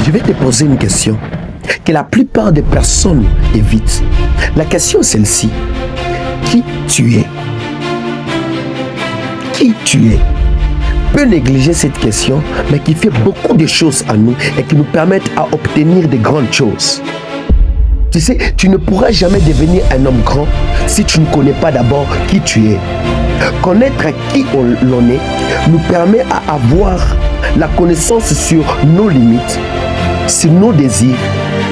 Je vais te poser une question que la plupart des personnes évitent. La question est celle-ci. Qui tu es? Qui tu es? Peut négliger cette question, mais qui fait beaucoup de choses à nous et qui nous permettent à obtenir de grandes choses. Tu sais, tu ne pourras jamais devenir un homme grand si tu ne connais pas d'abord qui tu es. Connaître qui l'on est nous permet à avoir la connaissance sur nos limites, sur nos désirs,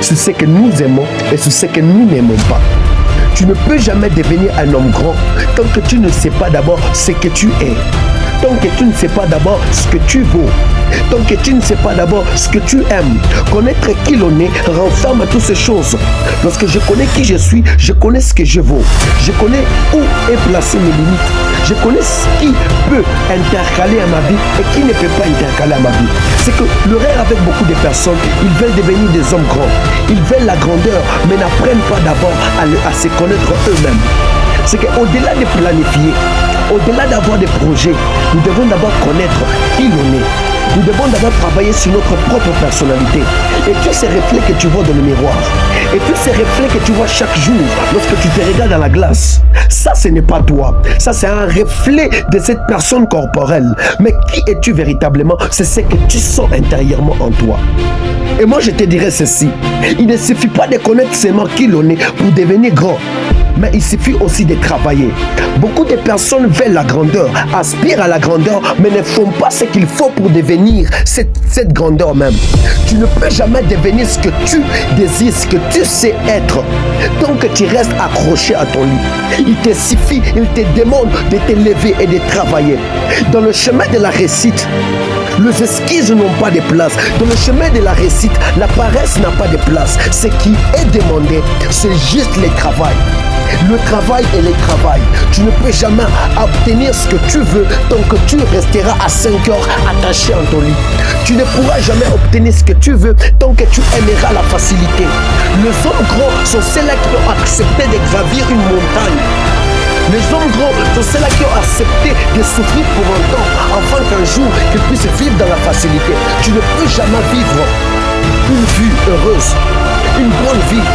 sur ce que nous aimons et sur ce que nous n'aimons pas. Tu ne peux jamais devenir un homme grand tant que tu ne sais pas d'abord ce que tu es. Tant que tu ne sais pas d'abord ce que tu vaux. Tant que tu ne sais pas d'abord ce que tu aimes. Connaître qui l'on est renferme toutes ces choses. Lorsque je connais qui je suis, je connais ce que je vaux. Je connais où est placé mes limites. Je connais ce qui peut intercaler à ma vie et qui ne peut pas intercaler à ma vie. C'est que le rêve avec beaucoup de personnes, ils veulent devenir des hommes grands. Ils veulent la grandeur, mais n'apprennent pas d'abord à se connaître eux-mêmes. C'est qu'au-delà de planifier, au-delà d'avoir des projets, nous devons d'abord connaître qui l'on est. Nous devons d'abord travailler sur notre propre personnalité. Et tous ces reflets que tu vois dans le miroir, et tous ces reflets que tu vois chaque jour lorsque tu te regardes dans la glace, ça ce n'est pas toi. Ça c'est un reflet de cette personne corporelle. Mais qui es-tu véritablement? C'est ce que tu sens intérieurement en toi. Et moi je te dirais ceci. Il ne suffit pas de connaître seulement qui l'on est pour devenir grand. Mais il suffit aussi de travailler. Beaucoup de personnes veulent la grandeur, aspirent à la grandeur, mais ne font pas ce qu'il faut pour devenir cette grandeur même. Tu ne peux jamais devenir ce que tu désires, ce que tu sais être, tant que tu restes accroché à ton lit. Il te suffit, il te demande de te lever et de travailler. Dans le chemin de la réussite, les esquisses n'ont pas de place. Dans le chemin de la réussite, la paresse n'a pas de place. Ce qui est demandé, c'est juste le travail. Le travail et le travail. Tu ne peux jamais obtenir ce que tu veux tant que tu resteras à 5 heures attaché à ton lit. Tu ne pourras jamais obtenir ce que tu veux tant que tu aimeras la facilité. Les hommes grands sont ceux-là qui ont accepté de gravir une montagne. Les hommes grands sont ceux-là qui ont accepté de souffrir pour un temps afin qu'un jour qu'ils puissent vivre dans la facilité. Tu ne peux jamais vivre une vie heureuse, une bonne vie.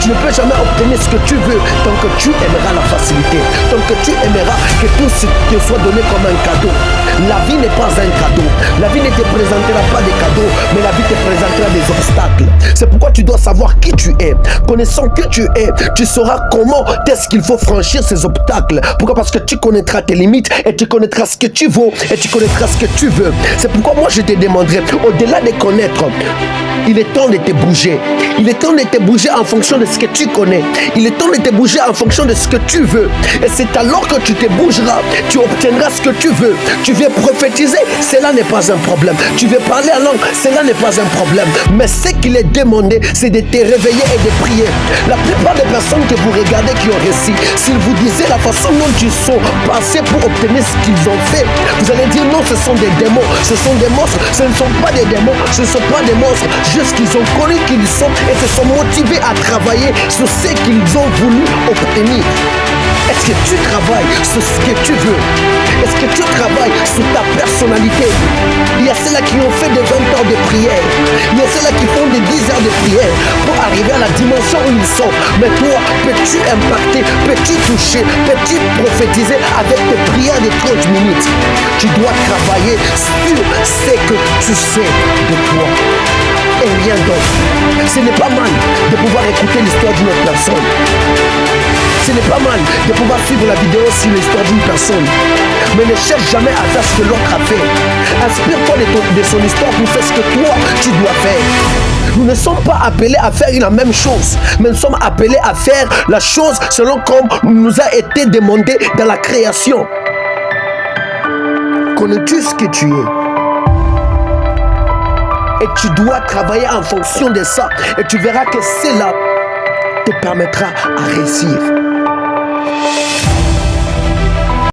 Tu ne peux jamais obtenir ce que tu veux tant que tu aimeras la facilité, tant que tu aimeras que tout te soit donné comme un cadeau. La vie n'est pas un cadeau. La vie ne te présentera pas des cadeaux, mais la vie te présentera des obstacles. C'est pourquoi tu dois savoir qui tu es. Connaissant qui tu es, tu sauras comment est-ce qu'il faut franchir ces obstacles. Pourquoi? Parce que tu connaîtras tes limites et tu connaîtras ce que tu vaux et tu connaîtras ce que tu veux. C'est pourquoi moi je te demanderai, au-delà de connaître, il est temps de te bouger. Il est temps de te bouger en fonction de ce que tu connais. Il est temps de te bouger en fonction de ce que tu veux. Et c'est alors que tu te bougeras, tu obtiendras ce que tu veux. Tu veux prophétiser, cela n'est pas un problème. Tu veux parler en langue, cela n'est pas un problème. Mais ce qu'il est demandé, c'est de te réveiller et de prier. La plupart des personnes que vous regardez qui ont réussi, s'ils vous disaient la façon dont ils sont passés pour obtenir ce qu'ils ont fait, vous allez dire non, ce sont des démons, ce sont des monstres. Ce ne sont pas des démons, ce ne sont pas des monstres. Juste qu'ils ont connu qui ils sont et se sont motivés à travailler sur ce qu'ils ont voulu obtenir. Est-ce que tu travailles sur ce que tu veux? Est-ce que tu travailles sur ta personnalité? Il y a ceux-là qui ont fait des 20 heures de prière. Il y a ceux-là qui font des 10 heures de prière pour arriver à la dimension où ils sont. Mais toi, peux-tu impacter? Peux-tu toucher? Peux-tu prophétiser avec tes prières de 30 minutes? Tu dois travailler sur ce que tu sais de toi et rien d'autre. Ce n'est pas mal de pouvoir écouter l'histoire d'une autre personne. Ce n'est pas mal de pouvoir suivre la vidéo sur l'histoire d'une personne. Mais ne cherche jamais à faire ce que l'autre a fait. Inspire-toi de son histoire pour faire ce que toi, tu dois faire. Nous ne sommes pas appelés à faire la même chose, mais nous sommes appelés à faire la chose selon comme nous a été demandé dans la création. Connais-tu ce que tu es? Et tu dois travailler en fonction de ça. Et tu verras que cela te permettra à réussir.